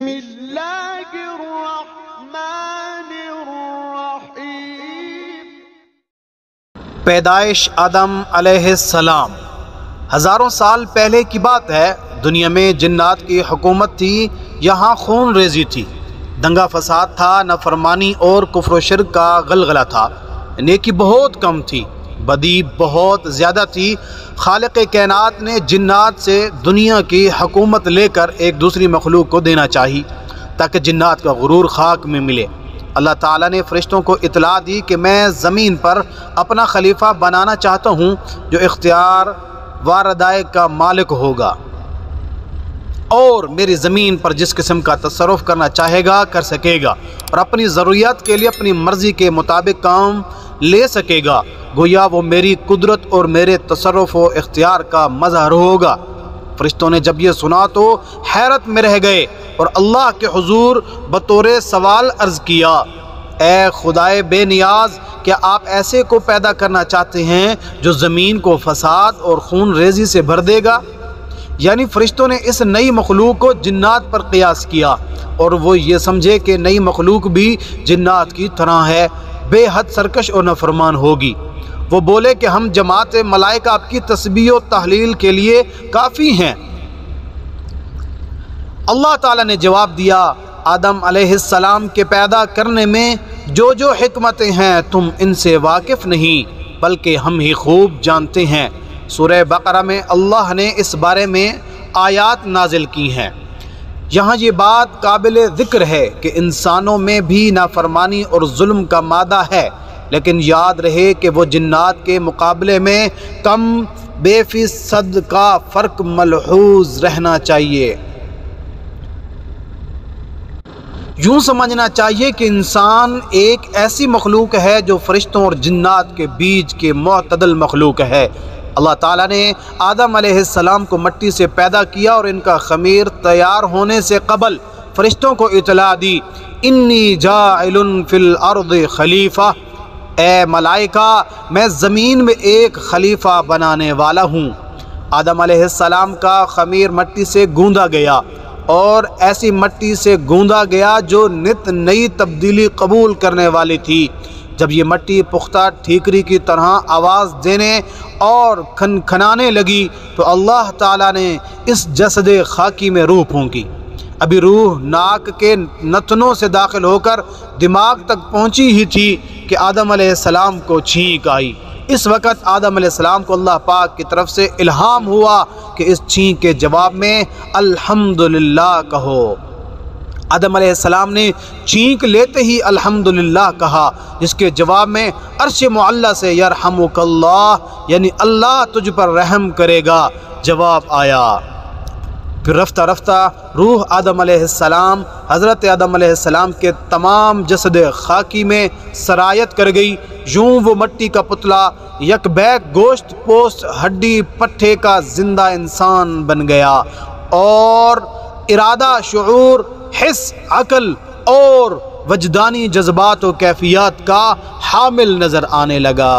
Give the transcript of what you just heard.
بسم اللہ الرحمن الرحیم۔ پیدائش آدم علیہ السلام ہزاروں سال پہلے کی بات ہے۔ دنیا میں جنات کی حکومت تھی، یہاں خون ریزی تھی، دنگا فساد تھا، نافرمانی اور کفر و شرک کا غلغلہ تھا، نیکی بہت کم تھی، بدی بہت زیادہ تھی۔ خالق کائنات نے جنات سے دنیا کی حکومت لے کر ایک دوسری مخلوق کو دینا چاہی تاکہ جنات کا غرور خاک میں ملے۔ اللہ تعالیٰ نے فرشتوں کو اطلاع دی کہ میں زمین پر اپنا خلیفہ بنانا چاہتا ہوں جو اختیار واردائے کا مالک ہوگا اور میری زمین پر جس قسم کا تصرف کرنا چاہے گا کر سکے گا اور اپنی ضروریات کے لیے اپنی مرضی کے مطابق کام لے سکے گا، گویا وہ میری قدرت اور میرے تصرف و اختیار کا مظہر ہوگا۔ فرشتوں نے جب یہ سنا تو حیرت میں رہ گئے اور اللہ کے حضور بطور سوال عرض کیا، اے خدائے بے نیاز، کیا آپ ایسے کو پیدا کرنا چاہتے ہیں جو زمین کو فساد اور خون ریزی سے بھر دے گا؟ یعنی فرشتوں نے اس نئی مخلوق کو جنات پر قیاس کیا اور وہ یہ سمجھے کہ نئی مخلوق بھی جنات کی طرح ہے، بے حد سرکش اور نافرمان ہوگی۔ وہ بولے کہ ہم جماعت ملائکہ آپ کی تسبیح و تحلیل کے لیے کافی ہیں۔ اللہ تعالیٰ نے جواب دیا، آدم علیہ السلام کے پیدا کرنے میں جو حکمتیں ہیں تم ان سے واقف نہیں بلکہ ہم ہی خوب جانتے ہیں۔ سورہ بقرہ میں اللہ نے اس بارے میں آیات نازل کی ہیں۔ یہاں یہ بات قابل ذکر ہے کہ انسانوں میں بھی نافرمانی اور ظلم کا مادہ ہے، لیکن یاد رہے کہ وہ جنات کے مقابلے میں کم بے فیصد کا فرق ملحوظ رہنا چاہیے۔ یوں سمجھنا چاہیے کہ انسان ایک ایسی مخلوق ہے جو فرشتوں اور جنات کے بیچ کے معتدل مخلوق ہے۔ اللہ تعالیٰ نے آدم علیہ السلام کو مٹی سے پیدا کیا اور ان کا خمیر تیار ہونے سے قبل فرشتوں کو اطلاع دی، انی جاعل فی الارض خلیفہ، اے ملائکہ میں زمین میں ایک خلیفہ بنانے والا ہوں۔ آدم علیہ السلام کا خمیر مٹی سے گوندا گیا اور ایسی مٹی سے گوندا گیا جو نت نئی تبدیلی قبول کرنے والی تھی۔ جب یہ مٹی پختہ ٹھیکری کی طرح آواز دینے اور کھنکھنانے لگی تو اللہ تعالیٰ نے اس جسد خاکی میں روح پھونکی۔ ابھی روح ناک کے نتنوں سے داخل ہو کر دماغ تک پہنچی ہی تھی کہ آدم علیہ السلام کو چھینک آئی۔ اس وقت آدم علیہ السلام کو اللہ پاک کی طرف سے الہام ہوا کہ اس چھینک کے جواب میں الحمدللہ کہو۔ آدم علیہ السلام نے چھینک لیتے ہی الحمدللہ کہا، جس کے جواب میں عرش معلی سے یرحمک اللہ، یعنی اللہ تجھ پر رحم کرے گا جواب آیا۔ پھر رفتہ رفتہ روح آدم علیہ السلام حضرت آدم علیہ السلام کے تمام جسد خاکی میں سرایت کر گئی۔ یوں وہ مٹی کا پتلا یک بیک گوشت پوست ہڈی پٹھے کا زندہ انسان بن گیا اور ارادہ، شعور، حس، عقل اور وجدانی جذبات و کیفیات کا حامل نظر آنے لگا۔